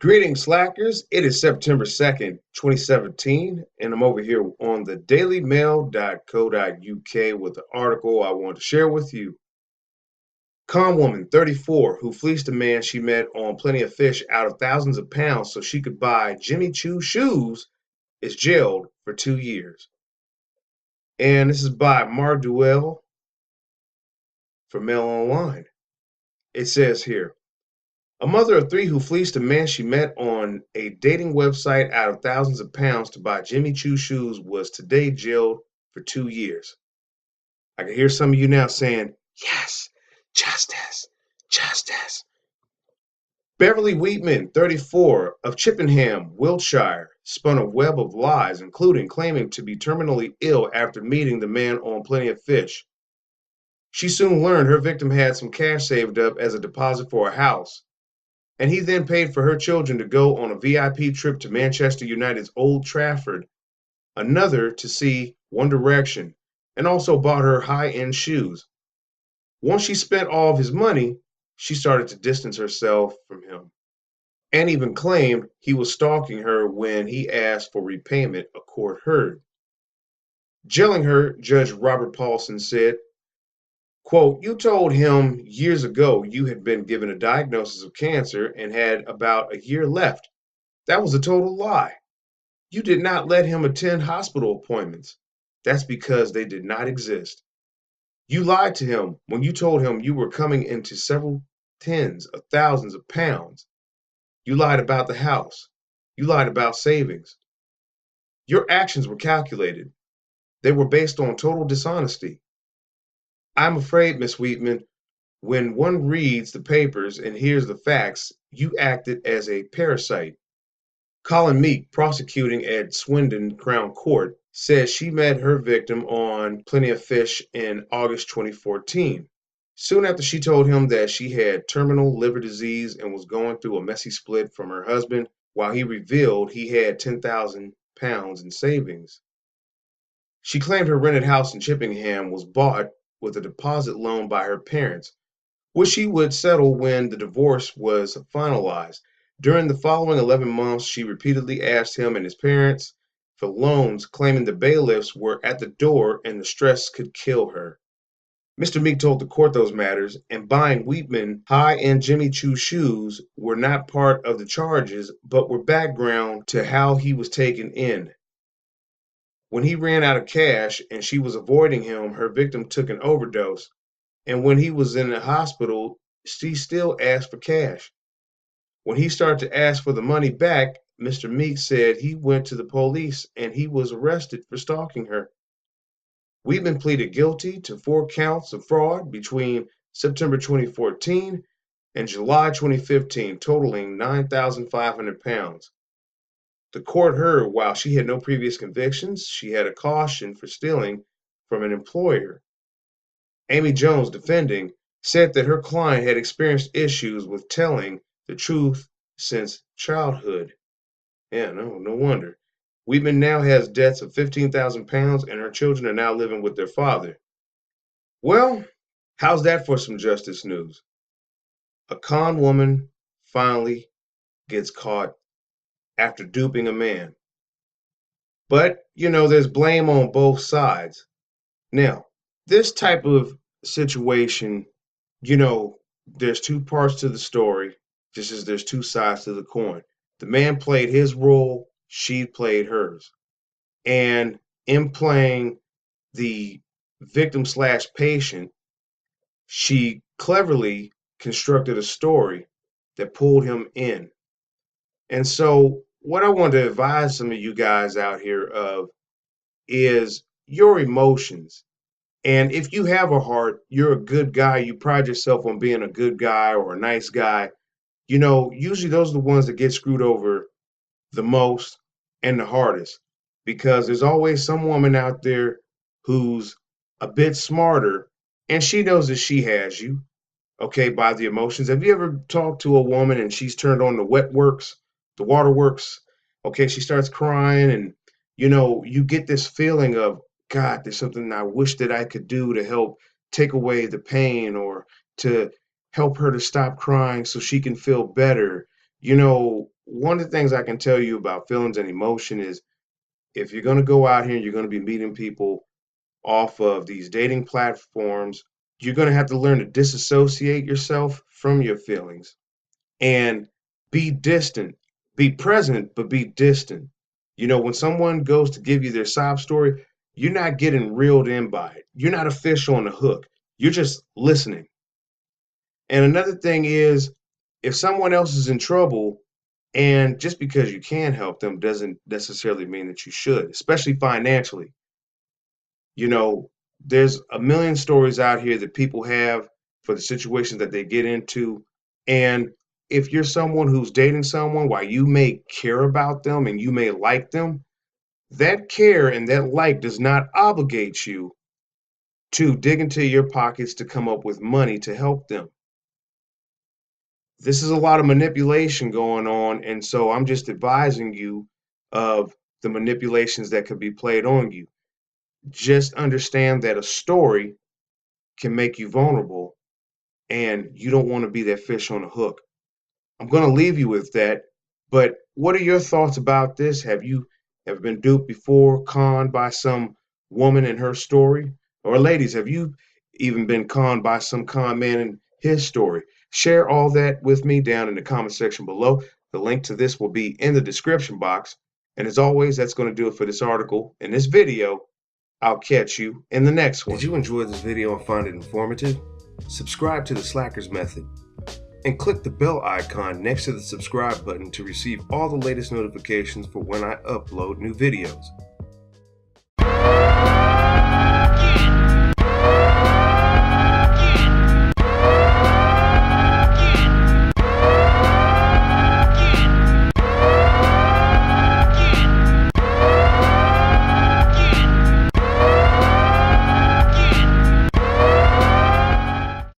Greetings, slackers. It is September 2nd, 2017, and I'm over here on the dailymail.co.uk with an article I want to share with you. Conwoman, 34, who fleeced a man she met on Plenty of Fish out of thousands of pounds so she could buy Jimmy Choo shoes, is jailed for 2 years. And this is by Marduel for Mail Online. It says here, a mother of three who fleeced a man she met on a dating website out of thousands of pounds to buy Jimmy Choo shoes was today jailed for 2 years. I can hear some of you now saying, yes, justice, justice. Beverly Wheatman, 34, of Chippenham, Wiltshire, spun a web of lies, including claiming to be terminally ill after meeting the man on Plenty of Fish. She soon learned her victim had some cash saved up as a deposit for a house, and he then paid for her children to go on a VIP trip to Manchester United's Old Trafford, another to see One Direction, and also bought her high-end shoes. Once she spent all of his money, she started to distance herself from him, and even claimed he was stalking her when he asked for repayment, a court heard. Jailing her, Judge Robert Paulson said, quote, you told him years ago you had been given a diagnosis of cancer and had about a year left. That was a total lie. You did not let him attend hospital appointments. That's because they did not exist. You lied to him when you told him you were coming into several tens of thousands of pounds. You lied about the house. You lied about savings. Your actions were calculated. They were based on total dishonesty. I'm afraid, Miss Wheatman, when one reads the papers and hears the facts, you acted as a parasite. Colin Meek, prosecuting at Swindon Crown Court, says she met her victim on Plenty of Fish in August 2014, soon after she told him that she had terminal liver disease and was going through a messy split from her husband, while he revealed he had 10,000 pounds in savings. She claimed her rented house in Chippenham was bought with a deposit loan by her parents, which she would settle when the divorce was finalized. During the following 11 months, she repeatedly asked him and his parents for loans, claiming the bailiffs were at the door and the stress could kill her. Mr. Meek told the court those matters, and buying Wheatman high-end Jimmy Choo shoes were not part of the charges, but were background to how he was taken in. When he ran out of cash and she was avoiding him, her victim took an overdose. And when he was in the hospital, she still asked for cash. When he started to ask for the money back, Mr. Meek said he went to the police and he was arrested for stalking her. Wheatman pleaded guilty to 4 counts of fraud between September 2014 and July 2015, totaling 9,500 pounds. The court heard while she had no previous convictions, she had a caution for stealing from an employer. Amy Jones, defending, said that her client had experienced issues with telling the truth since childhood. Yeah, no wonder. Wheatman now has debts of 15,000 pounds and her children are now living with their father. Well, how's that for some justice news? A con woman finally gets caught after duping a man. But, there's blame on both sides. Now, this type of situation, you know, there's two parts to the story, just as there's two sides to the coin. The man played his role, she played hers. And in playing the victim slash patient, she cleverly constructed a story that pulled him in. And so, what I want to advise some of you guys out here of is your emotions. And if you have a heart, you're a good guy, you pride yourself on being a good guy or a nice guy, usually those are the ones that get screwed over the most and the hardest because there's always some woman out there who's a bit smarter and she knows that she has you, okay, by the emotions. Have you ever talked to a woman and she's turned on the wet works, the waterworks? Okay, she starts crying and you get this feeling of, God, there's something I wish that I could do to help take away the pain or to help her to stop crying so she can feel better. one of the things I can tell you about feelings and emotion is if you're going to go out here and you're going to be meeting people off of these dating platforms, you're going to have to learn to disassociate yourself from your feelings and be distant. Be present, but be distant. You know, when someone goes to give you their sob story, you're not getting reeled in by it. You're not a fish on the hook. You're just listening. And another thing is, if someone else is in trouble, and just because you can help them doesn't necessarily mean that you should, especially financially. You know, there's a million stories out here that people have for the situations that they get into. And if you're someone who's dating someone, while you may care about them and you may like them, that care and that like does not obligate you to dig into your pockets to come up with money to help them. This is a lot of manipulation going on, and so I'm just advising you of the manipulations that could be played on you. Just understand that a story can make you vulnerable, and you don't want to be that fish on the hook. I'm going to leave you with that. But what are your thoughts about this? Have you ever been duped before, conned by some woman in her story? Or ladies, have you even been conned by some con man in his story? Share all that with me down in the comment section below. The link to this will be in the description box. And as always, that's going to do it for this article and this video. I'll catch you in the next one. Did you enjoy this video and find it informative? Subscribe to the Slackers Method and click the bell icon next to the subscribe button to receive all the latest notifications for when I upload new videos.